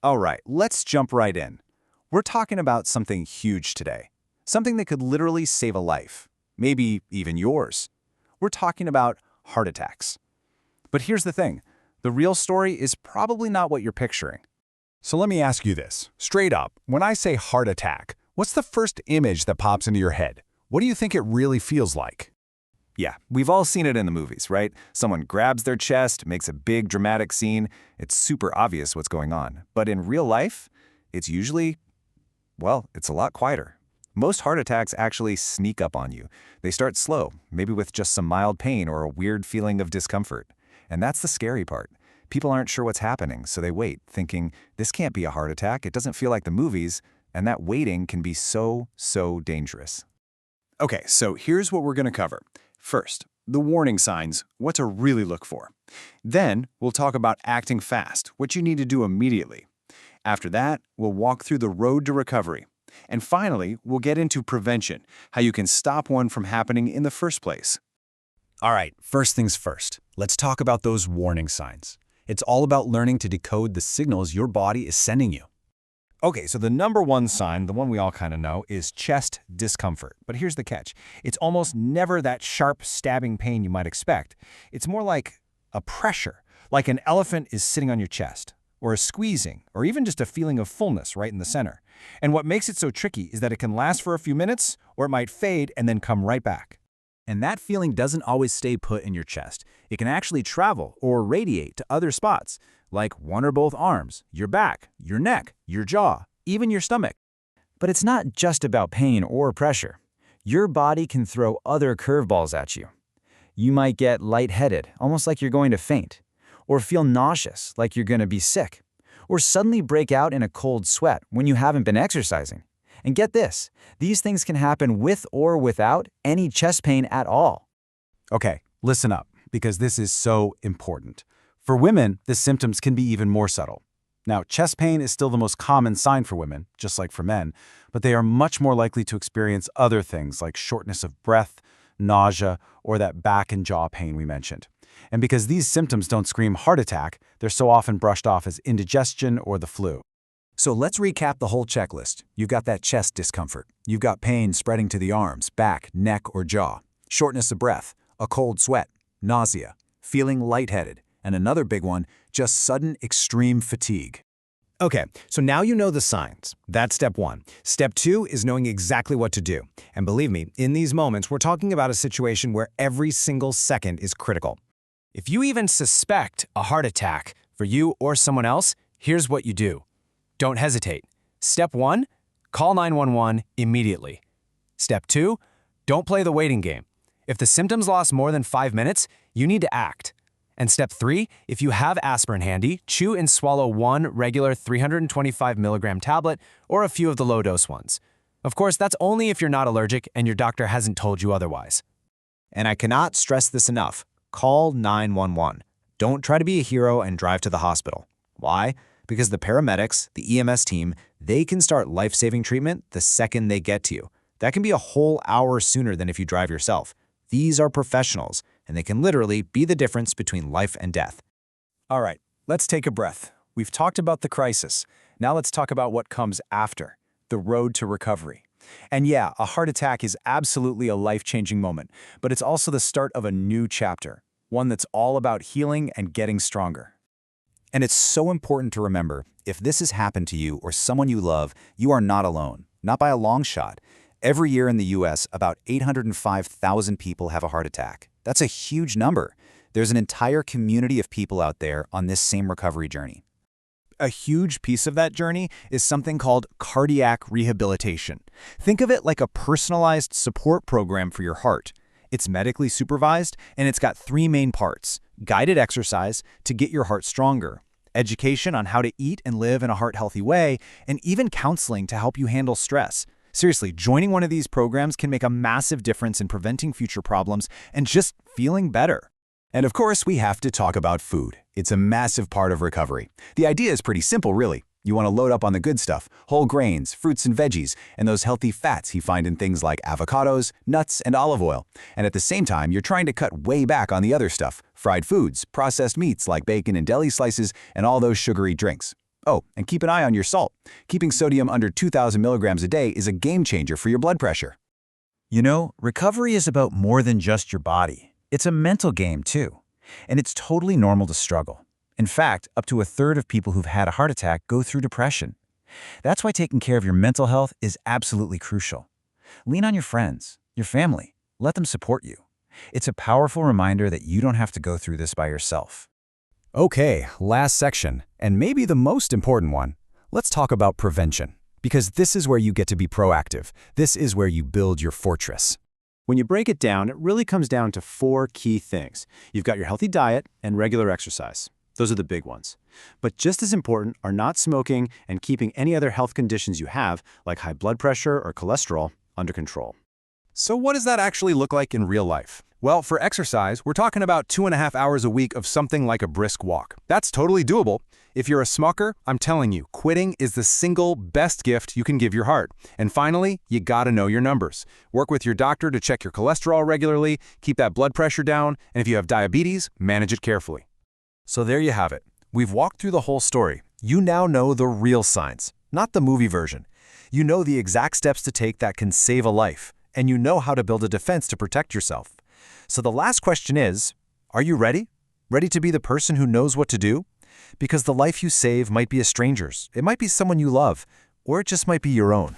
All right, let's jump right in. We're talking about something huge today. Something that could literally save a life. Maybe even yours. We're talking about heart attacks. But here's the thing. The real story is probably not what you're picturing. So let me ask you this, straight up, when I say heart attack, what's the first image that pops into your head? What do you think it really feels like? Yeah, we've all seen it in the movies, right? Someone grabs their chest, makes a big dramatic scene. It's super obvious what's going on. But in real life, it's usually, well, it's a lot quieter. Most heart attacks actually sneak up on you. They start slow, maybe with just some mild pain or a weird feeling of discomfort. And that's the scary part. People aren't sure what's happening, so they wait, thinking, this can't be a heart attack, it doesn't feel like the movies, and that waiting can be so dangerous. Okay, so here's what we're going to cover. First, the warning signs, what to really look for. Then, we'll talk about acting fast, what you need to do immediately. After that, we'll walk through the road to recovery. And finally, we'll get into prevention, how you can stop one from happening in the first place. All right, first things first. Let's talk about those warning signs. It's all about learning to decode the signals your body is sending you. Okay, so the number one sign, the one we all kind of know, is chest discomfort. But here's the catch. It's almost never that sharp, stabbing pain you might expect. It's more like a pressure, like an elephant is sitting on your chest, or a squeezing, or even just a feeling of fullness right in the center. And what makes it so tricky is that it can last for a few minutes, or it might fade and then come right back. And that feeling doesn't always stay put in your chest. It can actually travel or radiate to other spots, like one or both arms, your back, your neck, your jaw, even your stomach. But it's not just about pain or pressure. Your body can throw other curveballs at you. You might get lightheaded, almost like you're going to faint, or feel nauseous, like you're going to be sick, or suddenly break out in a cold sweat when you haven't been exercising. And get this, these things can happen with or without any chest pain at all. Okay, listen up, because this is so important. For women, the symptoms can be even more subtle. Now, chest pain is still the most common sign for women, just like for men, but they are much more likely to experience other things like shortness of breath, nausea, or that back and jaw pain we mentioned. And because these symptoms don't scream heart attack, they're so often brushed off as indigestion or the flu. So let's recap the whole checklist. You've got that chest discomfort. You've got pain spreading to the arms, back, neck, or jaw. Shortness of breath, a cold sweat, nausea, feeling lightheaded, and another big one, just sudden extreme fatigue. Okay, so now you know the signs. That's step one. Step two is knowing exactly what to do. And believe me, in these moments, we're talking about a situation where every single second is critical. If you even suspect a heart attack for you or someone else, here's what you do. Don't hesitate. Step one, call 911 immediately. Step two, don't play the waiting game. If the symptoms last more than 5 minutes, you need to act. And step three, if you have aspirin handy, chew and swallow one regular 325 milligram tablet or a few of the low-dose ones. Of course, that's only if you're not allergic and your doctor hasn't told you otherwise. And I cannot stress this enough. Call 911. Don't try to be a hero and drive to the hospital. Why? Because the paramedics, the EMS team, they can start life-saving treatment the second they get to you. That can be a whole hour sooner than if you drive yourself. These are professionals, and they can literally be the difference between life and death. All right, let's take a breath. We've talked about the crisis. Now let's talk about what comes after, the road to recovery. And yeah, a heart attack is absolutely a life-changing moment, but it's also the start of a new chapter, one that's all about healing and getting stronger. And it's so important to remember, if this has happened to you or someone you love, you are not alone, not by a long shot. Every year in the US, about 805,000 people have a heart attack. That's a huge number. There's an entire community of people out there on this same recovery journey. A huge piece of that journey is something called cardiac rehabilitation. Think of it like a personalized support program for your heart. It's medically supervised, and it's got 3 main parts: guided exercise to get your heart stronger, education on how to eat and live in a heart-healthy way, and even counseling to help you handle stress. Seriously, joining one of these programs can make a massive difference in preventing future problems and just feeling better. And of course, we have to talk about food. It's a massive part of recovery. The idea is pretty simple, really. You want to load up on the good stuff, whole grains, fruits and veggies, and those healthy fats you find in things like avocados, nuts, and olive oil. And at the same time, you're trying to cut way back on the other stuff, fried foods, processed meats like bacon and deli slices, and all those sugary drinks. Oh, and keep an eye on your salt. Keeping sodium under 2,000 milligrams a day is a game changer for your blood pressure. You know, recovery is about more than just your body. It's a mental game, too. And it's totally normal to struggle. In fact, up to a third of people who've had a heart attack go through depression. That's why taking care of your mental health is absolutely crucial. Lean on your friends, your family. Let them support you. It's a powerful reminder that you don't have to go through this by yourself. Okay, last section, and maybe the most important one. Let's talk about prevention, because this is where you get to be proactive. This is where you build your fortress. When you break it down, it really comes down to 4 key things. You've got your healthy diet and regular exercise. Those are the big ones. But just as important are not smoking and keeping any other health conditions you have, like high blood pressure or cholesterol, under control. So what does that actually look like in real life? Well, for exercise, we're talking about 2.5 hours a week of something like a brisk walk. That's totally doable. If you're a smoker, I'm telling you, quitting is the single best gift you can give your heart. And finally, you gotta know your numbers. Work with your doctor to check your cholesterol regularly, keep that blood pressure down, and if you have diabetes, manage it carefully. So there you have it. We've walked through the whole story. You now know the real signs, not the movie version. You know the exact steps to take that can save a life, and you know how to build a defense to protect yourself. So the last question is, are you ready? Ready to be the person who knows what to do? Because the life you save might be a stranger's, it might be someone you love, or it just might be your own.